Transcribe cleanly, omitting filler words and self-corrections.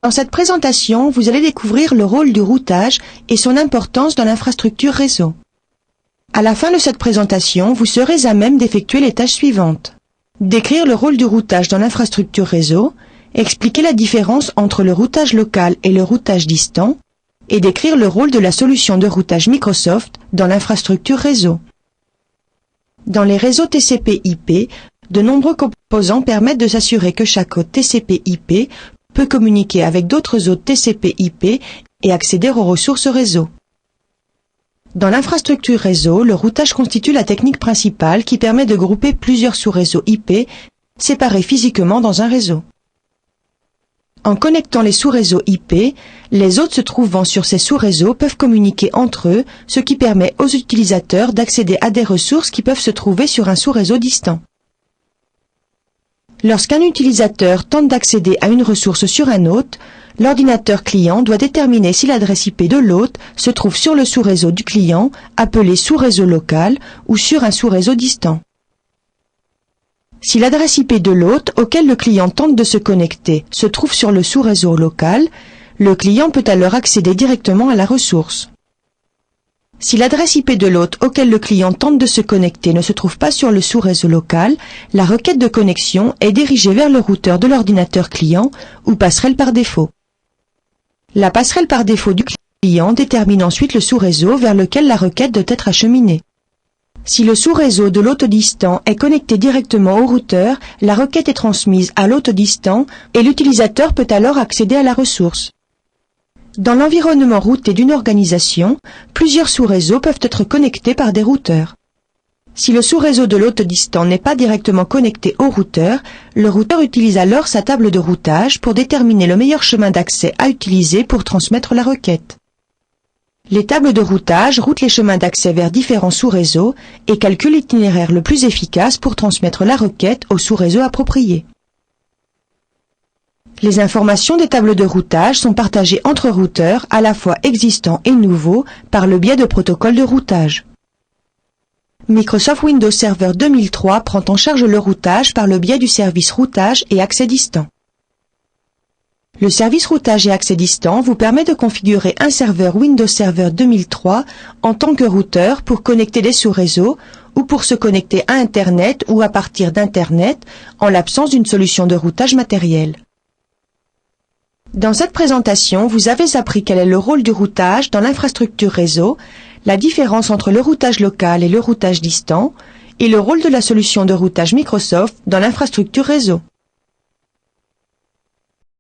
Dans cette présentation, vous allez découvrir le rôle du routage et son importance dans l'infrastructure réseau. À la fin de cette présentation, vous serez à même d'effectuer les tâches suivantes. Décrire le rôle du routage dans l'infrastructure réseau, expliquer la différence entre le routage local et le routage distant, et décrire le rôle de la solution de routage Microsoft dans l'infrastructure réseau. Dans les réseaux TCP/IP, de nombreux composants permettent de s'assurer que chaque hôte TCP/IP peut communiquer avec d'autres hôtes TCP/IP et accéder aux ressources réseau. Dans l'infrastructure réseau, le routage constitue la technique principale qui permet de grouper plusieurs sous-réseaux IP séparés physiquement dans un réseau. En connectant les sous-réseaux IP, les hôtes se trouvant sur ces sous-réseaux peuvent communiquer entre eux, ce qui permet aux utilisateurs d'accéder à des ressources qui peuvent se trouver sur un sous-réseau distant. Lorsqu'un utilisateur tente d'accéder à une ressource sur un hôte, l'ordinateur client doit déterminer si l'adresse IP de l'hôte se trouve sur le sous-réseau du client, appelé sous-réseau local, ou sur un sous-réseau distant. Si l'adresse IP de l'hôte auquel le client tente de se connecter se trouve sur le sous-réseau local, le client peut alors accéder directement à la ressource. Si l'adresse IP de l'hôte auquel le client tente de se connecter ne se trouve pas sur le sous-réseau local, la requête de connexion est dirigée vers le routeur de l'ordinateur client ou passerelle par défaut. La passerelle par défaut du client détermine ensuite le sous-réseau vers lequel la requête doit être acheminée. Si le sous-réseau de l'hôte distant est connecté directement au routeur, la requête est transmise à l'hôte distant et l'utilisateur peut alors accéder à la ressource. Dans l'environnement routé d'une organisation, plusieurs sous-réseaux peuvent être connectés par des routeurs. Si le sous-réseau de l'hôte distant n'est pas directement connecté au routeur, le routeur utilise alors sa table de routage pour déterminer le meilleur chemin d'accès à utiliser pour transmettre la requête. Les tables de routage routent les chemins d'accès vers différents sous-réseaux et calculent l'itinéraire le plus efficace pour transmettre la requête au sous-réseau approprié. Les informations des tables de routage sont partagées entre routeurs à la fois existants et nouveaux par le biais de protocoles de routage. Microsoft Windows Server 2003 prend en charge le routage par le biais du service routage et accès distant. Le service routage et accès distant vous permet de configurer un serveur Windows Server 2003 en tant que routeur pour connecter des sous-réseaux ou pour se connecter à Internet ou à partir d'Internet en l'absence d'une solution de routage matériel. Dans cette présentation, vous avez appris quel est le rôle du routage dans l'infrastructure réseau, la différence entre le routage local et le routage distant, et le rôle de la solution de routage Microsoft dans l'infrastructure réseau.